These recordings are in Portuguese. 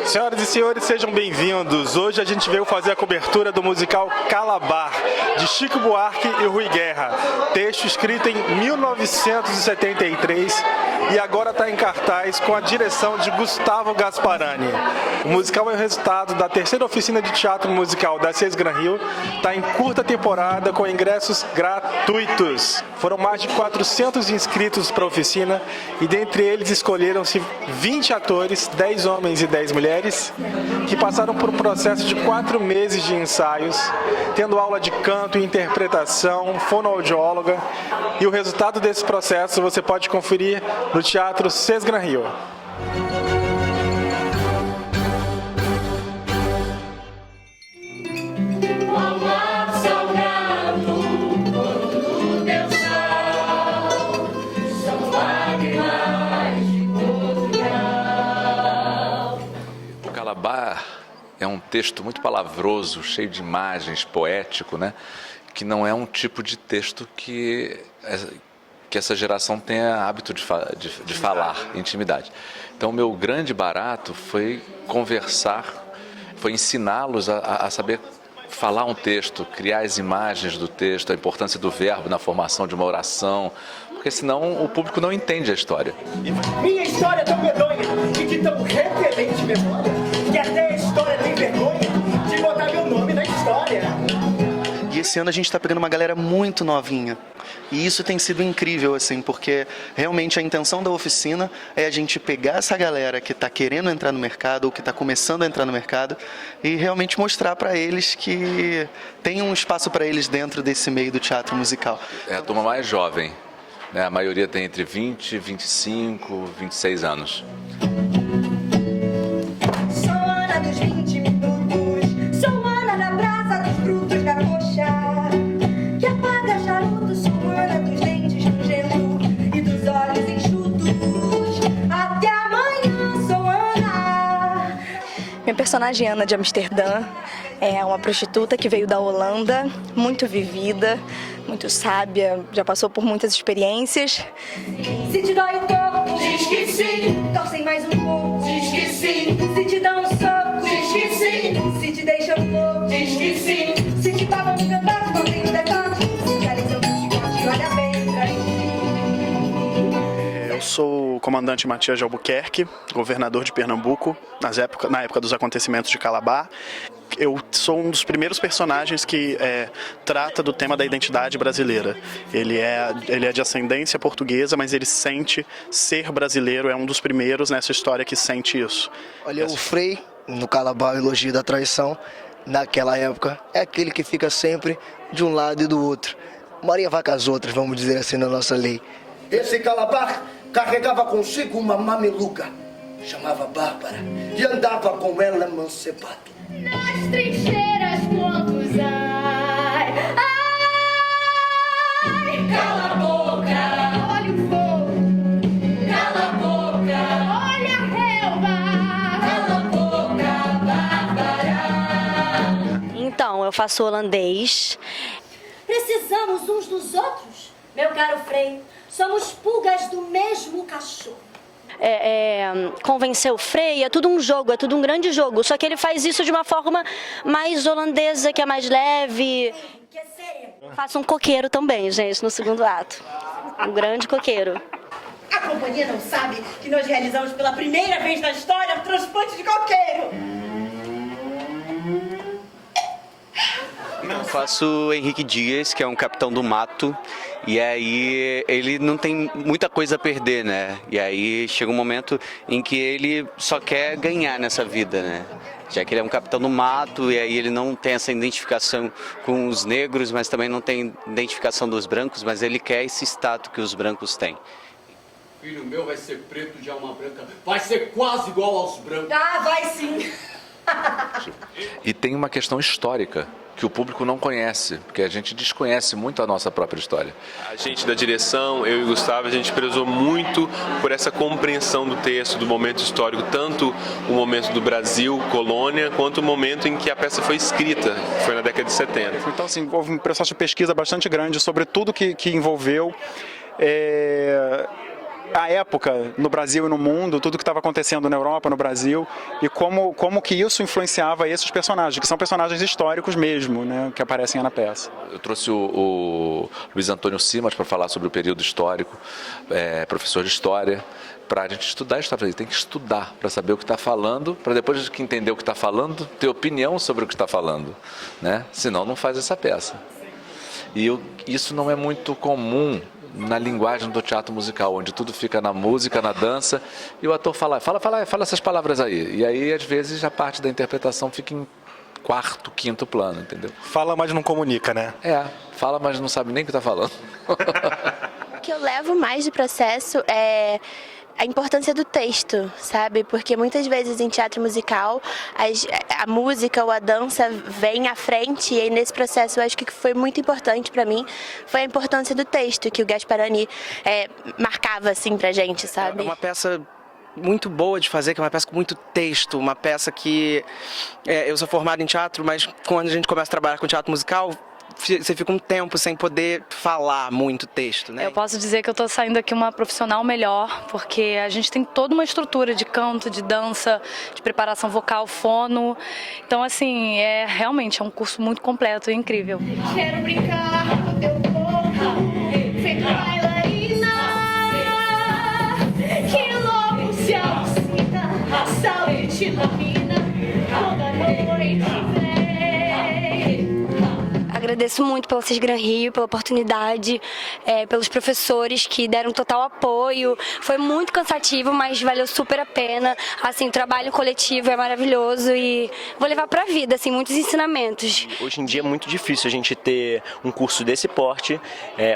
Senhoras e senhores, sejam bem-vindos. Hoje a gente veio fazer a cobertura do musical Calabar, de Chico Buarque e Rui Guerra. Texto escrito em 1973 e agora está em cartaz com a direção de Gustavo Gasparani. O musical é o resultado da terceira oficina de teatro musical da Cés Gran Rio. Está em curta temporada com ingressos gratuitos. Foram mais de 400 inscritos para a oficina e dentre eles escolheram-se 20 atores, 10 homens e 10 mulheres, que passaram por um processo de 4 meses de ensaios, tendo aula de canto, interpretação, fonoaudióloga, e o resultado desse processo você pode conferir no Teatro Cés Gran Rio. Calabar é um texto muito palavroso, cheio de imagens, poético, né? Que não é um tipo de texto que essa geração tenha hábito de falar, intimidade. Então, o meu grande barato foi conversar, foi ensiná-los a saber falar um texto, criar as imagens do texto, a importância do verbo na formação de uma oração, porque senão o público não entende a história. Minha história é tão medonha e de tão repelente memória que até a história tem vergonha de botar meu nome na história. E esse ano a gente está pegando uma galera muito novinha. E isso tem sido incrível, assim, porque realmente a intenção da oficina é a gente pegar essa galera que está querendo entrar no mercado ou que está começando a entrar no mercado e realmente mostrar para eles que tem um espaço para eles dentro desse meio do teatro musical. É a turma mais jovem, né? A maioria tem entre 20, 25, 26 anos. Sou Ana dos 20 minutos, sou Ana na brasa dos frutos da coxa, que apaga charuto, sou Ana dos dentes nojento e dos olhos enxutos. Até amanhã, sou Ana. Minha personagem Ana de Amsterdã é uma prostituta que veio da Holanda, muito vivida, muito sábia, já passou por muitas experiências. Se te dói o corpo, diz que sim. Torcem mais um pouco, Diz que sim. se te dão um soco, Diz que sim. se te deixam louco, Diz que sim. se te pagam um pedaço, mantém o decote, se realizam um chicote, olha bem pra mim. Eu sou o comandante Matias de Albuquerque, governador de Pernambuco, na época dos acontecimentos de Calabar. Eu sou um dos primeiros personagens que trata do tema da identidade brasileira. Ele é de ascendência portuguesa, mas ele sente ser brasileiro, é um dos primeiros nessa história que sente isso. Olha, o Frei, no Calabar, o elogio da traição, naquela época, é aquele que fica sempre de um lado e do outro. Maria vai com as outras, vamos dizer assim, na nossa lei. Esse Calabar carregava consigo uma mameluca, chamava Bárbara, e andava com ela emancipado. Nas trincheiras quantos ai, ai, cala a boca, olha o fogo, cala a boca, olha a relva, cala a boca, Bárbara. Então, eu faço holandês. Precisamos uns dos outros, meu caro Frei. Somos pulgas do mesmo cachorro. Convencer o Frei é tudo um jogo, é tudo um grande jogo. Só que ele faz isso de uma forma mais holandesa, que é mais leve. Faço um coqueiro também, gente, no segundo ato. Um grande coqueiro. A companhia não sabe que nós realizamos pela primeira vez na história o transplante de coqueiro. Eu faço Henrique Dias, que é um capitão do mato, e aí ele não tem muita coisa a perder, né? E aí chega um momento em que ele só quer ganhar nessa vida, né? Já que ele é um capitão do mato, e aí ele não tem essa identificação com os negros, mas também não tem identificação dos brancos, mas ele quer esse status que os brancos têm. Filho meu vai ser preto de alma branca, vai ser quase igual aos brancos. Ah, vai sim. E tem uma questão histórica que o público não conhece, porque a gente desconhece muito a nossa própria história. A gente da direção, eu e o Gustavo, a gente prezou muito por essa compreensão do texto, do momento histórico, tanto o momento do Brasil, colônia, quanto o momento em que a peça foi escrita, que foi na década de 70. Então, assim, houve um processo de pesquisa bastante grande sobre tudo que envolveu a época no Brasil e no mundo, tudo que estava acontecendo na Europa, no Brasil, e como que isso influenciava esses personagens, que são personagens históricos mesmo, né, que aparecem na peça. Eu trouxe o Luiz Antônio Simas para falar sobre o período histórico, professor de história, para a gente estudar a história. Tem que estudar para saber o que está falando, para depois que entender o que está falando, ter opinião sobre o que está falando, né? Senão não faz essa peça. E isso não é muito comum na linguagem do teatro musical, onde tudo fica na música, na dança, e o ator fala essas palavras aí. E aí, às vezes, a parte da interpretação fica em quarto, quinto plano, entendeu? Fala, mas não comunica, né? Fala, mas não sabe nem o que está falando. O que eu levo mais de processo é a importância do texto, sabe? Porque muitas vezes em teatro musical a música ou a dança vem à frente, e aí nesse processo eu acho que foi muito importante para mim foi a importância do texto que o Gasparani marcava assim pra gente, sabe? É uma peça muito boa de fazer, que é uma peça com muito texto, uma peça que eu sou formado em teatro, mas quando a gente começa a trabalhar com teatro musical, você fica um tempo sem poder falar muito texto, né? Eu posso dizer que eu estou saindo aqui uma profissional melhor, porque a gente tem toda uma estrutura de canto, de dança, de preparação vocal, fono. Então, assim, realmente é um curso muito completo e incrível. Quero brincar com teu corpo, feito bailarina, que logo se alucina, a saúde te domina, toda noite vem. Agradeço muito pela CES Gran Rio, pela oportunidade, pelos professores que deram total apoio. Foi muito cansativo, mas valeu super a pena. Assim, o trabalho coletivo é maravilhoso e vou levar para a vida, assim, muitos ensinamentos. Hoje em dia é muito difícil a gente ter um curso desse porte,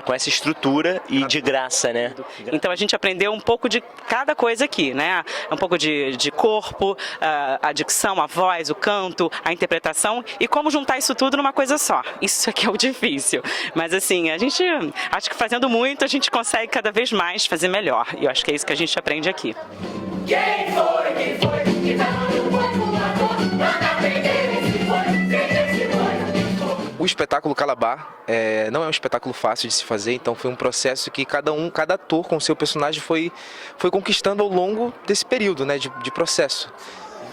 com essa estrutura e de graça, né? Então a gente aprendeu um pouco de cada coisa aqui, né? Um pouco de corpo, a dicção, a voz, o canto, a interpretação e como juntar isso tudo numa coisa só. Isso aqui é o difícil, mas assim, a gente, acho que fazendo muito, a gente consegue cada vez mais fazer melhor, e eu acho que é isso que a gente aprende aqui. Quem foi, que tá no voador, manda aprender esse foi. O espetáculo Calabar não é um espetáculo fácil de se fazer, então foi um processo que cada ator com o seu personagem foi conquistando ao longo desse período, né, de processo.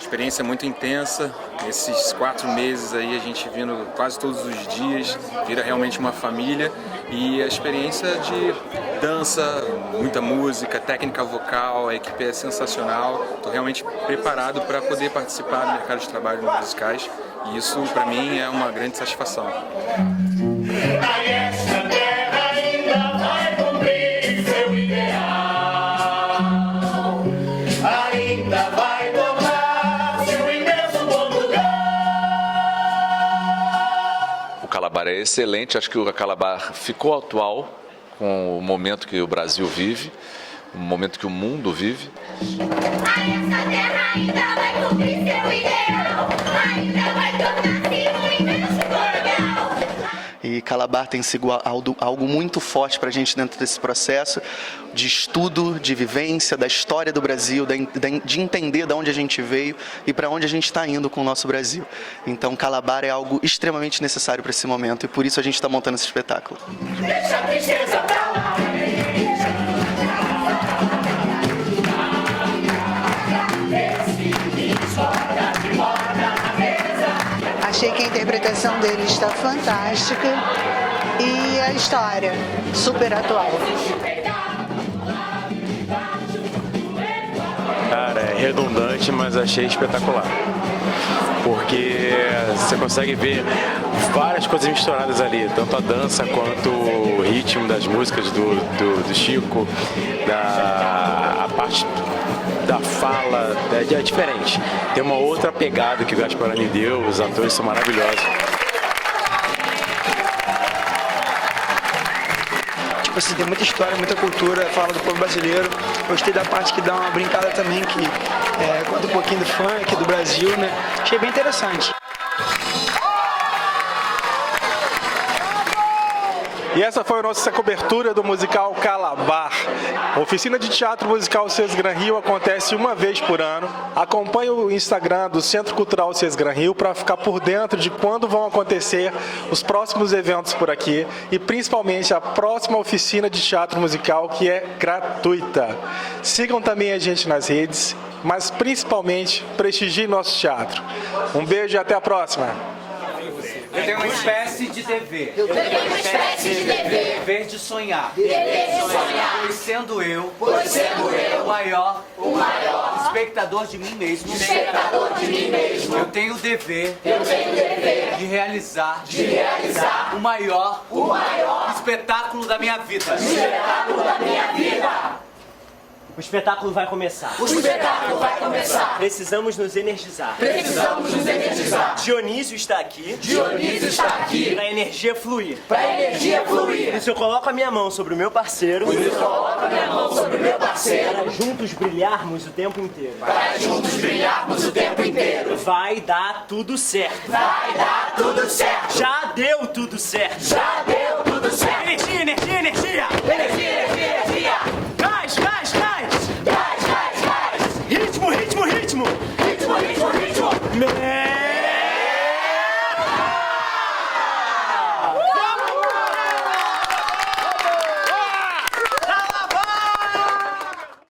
Experiência muito intensa, esses 4 meses aí a gente vindo quase todos os dias, vira realmente uma família, e a experiência de dança, muita música, técnica vocal, a equipe é sensacional, estou realmente preparado para poder participar do mercado de trabalho nos musicais, e isso para mim é uma grande satisfação. O Calabar é excelente, acho que o Calabar ficou atual com o momento que o Brasil vive, o momento que o mundo vive. Essa terra ainda vai cumprir seu ideal, ainda vai tornar-se um imenso legal. E Calabar tem sido algo muito forte para a gente dentro desse processo de estudo, de vivência, da história do Brasil, de entender de onde a gente veio e para onde a gente está indo com o nosso Brasil. Então Calabar é algo extremamente necessário para esse momento e por isso a gente está montando esse espetáculo. Deixa a tristeza pra lá. Achei que a interpretação dele está fantástica e a história super atual. Cara, é redundante, mas achei espetacular. Porque você consegue ver várias coisas misturadas ali, tanto a dança quanto o ritmo das músicas do Chico, a parte da fala, é diferente. Tem uma outra pegada que o Gasparani deu, os atores são maravilhosos. Tipo assim, tem muita história, muita cultura, fala do povo brasileiro. Gostei da parte que dá uma brincada também, que conta um pouquinho do funk, do Brasil, né? Achei bem interessante. E essa foi a nossa cobertura do musical Calabar. A oficina de teatro musical Sesgran Rio acontece uma vez por ano. Acompanhe o Instagram do Centro Cultural Sesgran Rio para ficar por dentro de quando vão acontecer os próximos eventos por aqui e principalmente a próxima oficina de teatro musical, que é gratuita. Sigam também a gente nas redes, mas principalmente prestigiem nosso teatro. Um beijo e até a próxima! Eu tenho uma espécie de dever. Dever de sonhar. Pois sendo eu o maior espectador de mim mesmo. Eu tenho o dever de realizar o maior espetáculo da minha vida. O espetáculo vai começar. Precisamos nos energizar. Dionísio está aqui. Para a energia fluir. Por isso eu coloco a minha mão sobre o meu parceiro. Para juntos brilharmos o tempo inteiro. Vai dar tudo certo. Já deu tudo certo.